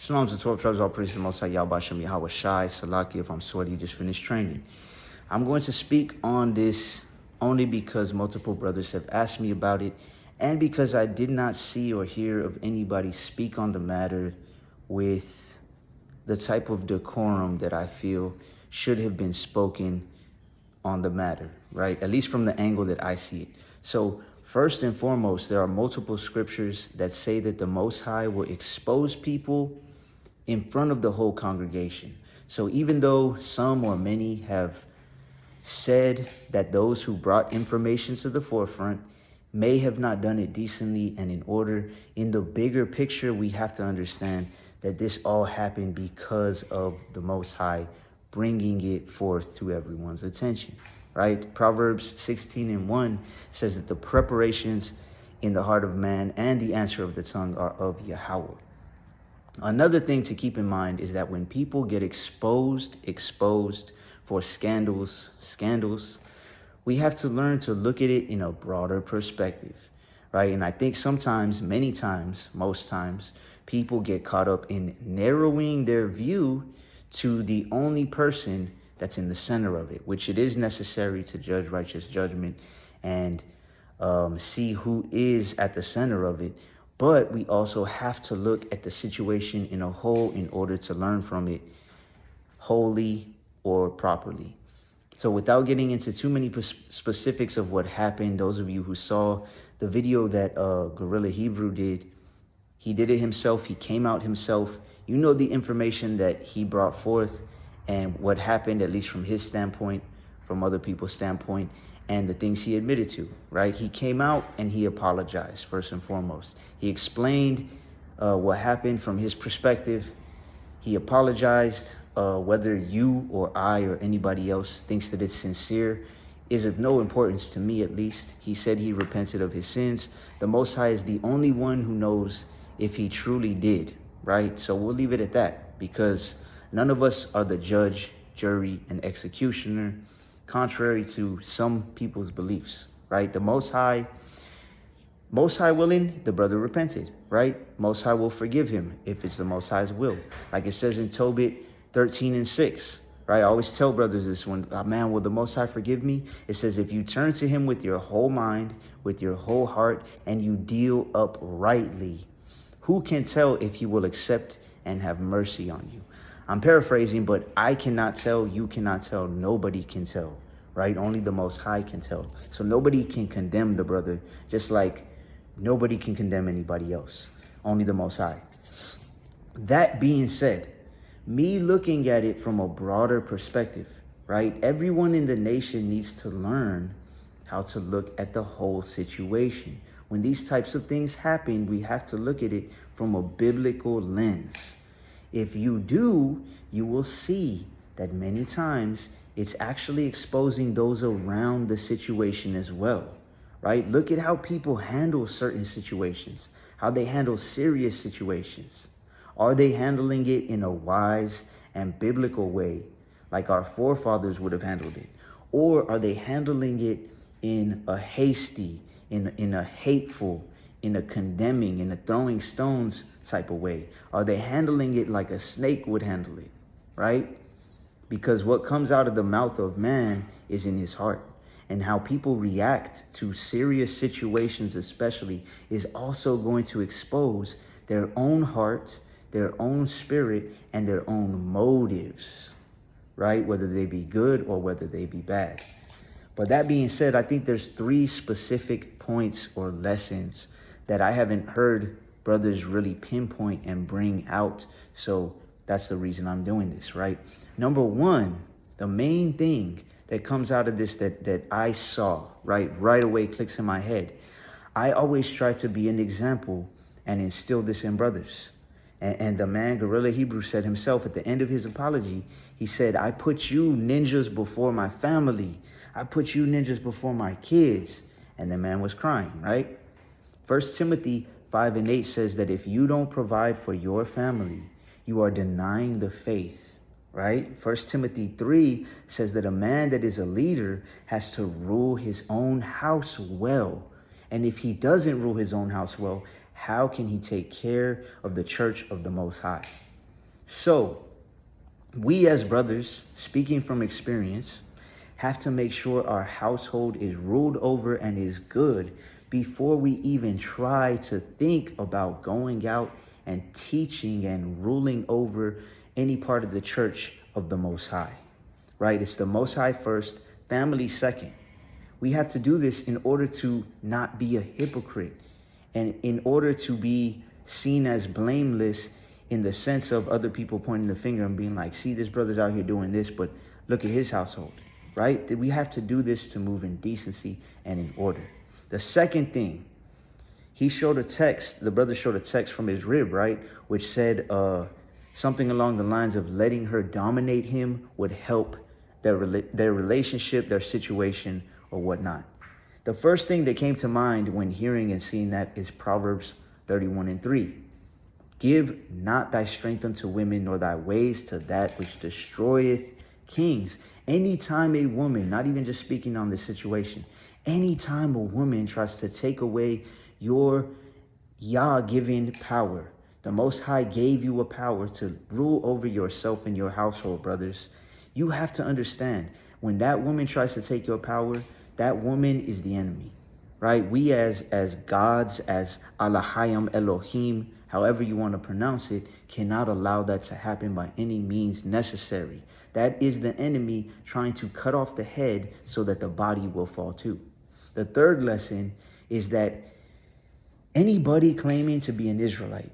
Shalom to 12 tribes, all praise to the Most High, Yahweh Shem Yahweh Shai, Salaki, if I'm sweaty, just finished training. I'm going to speak on this only because multiple brothers have asked me about it, and because I did not see or hear of anybody speak on the matter with the type of decorum that I feel should have been spoken on the matter, right? At least from the angle that I see it. So first and foremost, there are multiple scriptures that say that the Most High will expose people in front of the whole congregation. So even though some or many have said that those who brought information to the forefront may have not done it decently and in order, in the bigger picture, we have to understand that this all happened because of the Most High bringing it forth to everyone's attention, right? Proverbs 16:1 says that the preparations in the heart of man and the answer of the tongue are of Yahweh. Another thing to keep in mind is that when people get exposed for scandals, we have to learn to look at it in a broader perspective, right? And I think sometimes, many times, most times, people get caught up in narrowing their view to the only person that's in the center of it, which it is necessary to judge righteous judgment and see who is at the center of it. But we also have to look at the situation in a whole in order to learn from it wholly or properly. So without getting into too many specifics of what happened, those of you who saw the video that GRLA Hebrew did, he did it himself. He came out himself. You know the information that he brought forth and what happened, at least from his standpoint, from other people's standpoint, and the things he admitted to, right? He came out and he apologized, first and foremost. He explained what happened from his perspective. He apologized. Whether you or I or anybody else thinks that it's sincere is of no importance to me, at least. He said he repented of his sins. The Most High is the only one who knows if he truly did, right? So we'll leave it at that, because none of us are the judge, jury, and executioner, contrary to some people's beliefs, right? The Most High willing, the brother repented, right? Most High will forgive him if it's the Most High's will. Like it says in Tobit 13:6, right? I always tell brothers this one, man, will the Most High forgive me? It says, if you turn to him with your whole mind, with your whole heart, and you deal uprightly, who can tell if he will accept and have mercy on you? I'm paraphrasing, but I cannot tell, you cannot tell, nobody can tell, right? Only the Most High can tell. So nobody can condemn the brother, just like nobody can condemn anybody else, only the Most High. That being said, me looking at it from a broader perspective, right? Everyone in the nation needs to learn how to look at the whole situation. When these types of things happen, we have to look at it from a biblical lens. If you do, you will see that many times it's actually exposing those around the situation as well, right? Look at how people handle certain situations, how they handle serious situations. Are they handling it in a wise and biblical way, like our forefathers would have handled it? Or are they handling it in a hasty, in a hateful, in a condemning, in a throwing stones type of way? Are they handling it like a snake would handle it, right? Because what comes out of the mouth of man is in his heart. And how people react to serious situations especially is also going to expose their own heart, their own spirit, and their own motives, right? Whether they be good or whether they be bad. But that being said, I think there's 3 specific points or lessons that I haven't heard brothers really pinpoint and bring out. So that's the reason I'm doing this, right? Number 1, the main thing that comes out of this that I saw, right away clicks in my head. I always try to be an example and instill this in brothers. And the man, GRLA Hebrew, said himself at the end of his apology, he said, I put you ninjas before my family. I put you ninjas before my kids. And the man was crying, right? 1 Timothy 5:8 says that if you don't provide for your family, you are denying the faith, right? 1 Timothy 3 says that a man that is a leader has to rule his own house well. And if he doesn't rule his own house well, how can he take care of the church of the Most High, So we as brothers, speaking from experience, have to make sure our household is ruled over and is good before we even try to think about going out and teaching and ruling over any part of the church of the Most High, right? It's the Most High first, family second. We have to do this in order to not be a hypocrite and in order to be seen as blameless in the sense of other people pointing the finger and being like, see, this brother's out here doing this, but look at his household, right? That we have to do this to move in decency and in order. The second thing, he showed a text, the brother showed a text from his rib, right? Which said something along the lines of letting her dominate him would help their relationship, their situation, or whatnot. The first thing that came to mind when hearing and seeing that is Proverbs 31:3. Give not thy strength unto women, nor thy ways to that which destroyeth kings. Anytime a woman, not even just speaking on this situation, anytime a woman tries to take away your Yah-given power, the Most High gave you a power to rule over yourself and your household, brothers. You have to understand, when that woman tries to take your power, that woman is the enemy, right? We as gods, as Allahayim, Elohim, however you want to pronounce it, cannot allow that to happen by any means necessary. That is the enemy trying to cut off the head so that the body will fall too. The third lesson is that anybody claiming to be an Israelite,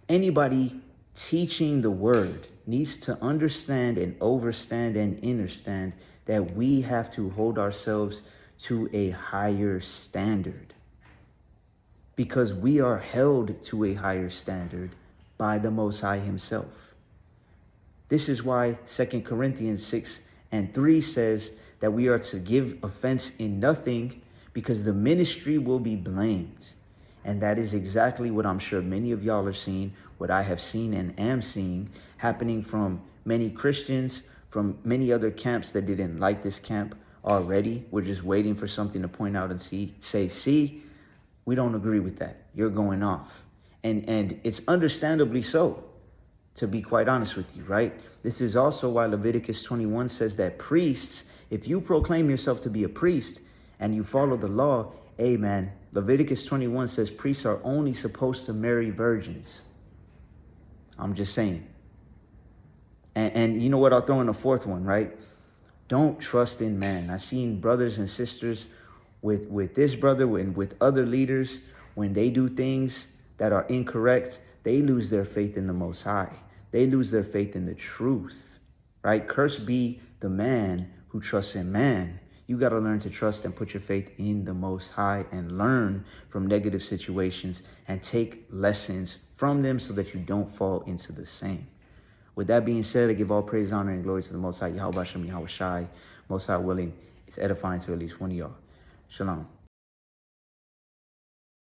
anybody teaching the word needs to understand and overstand and understand that we have to hold ourselves to a higher standard, because we are held to a higher standard by the Most High himself. This is why 2 Corinthians 6:3 says that we are to give offense in nothing, because the ministry will be blamed. And that is exactly what I'm sure many of y'all are seeing, what I have seen and am seeing happening from many Christians, from many other camps that didn't like this camp already. We're just waiting for something to point out and say, see, we don't agree with that. You're going off. And it's understandably so, to be quite honest with you, right? This is also why Leviticus 21 says that priests, if you proclaim yourself to be a priest and you follow the law, amen. Leviticus 21 says priests are only supposed to marry virgins. I'm just saying. And you know what? I'll throw in a fourth one, right? Don't trust in man. I've seen brothers and sisters with this brother and with other leaders, when they do things that are incorrect, they lose their faith in the Most High. They lose their faith in the truth, right? Cursed be the man who trusts in man. You got to learn to trust and put your faith in the Most High and learn from negative situations and take lessons from them so that you don't fall into the same. With that being said, I give all praise, honor, and glory to the Most High, Yahweh Shem, Yahweh Shai. Most High willing, it's edifying to at least one of y'all. Shalom.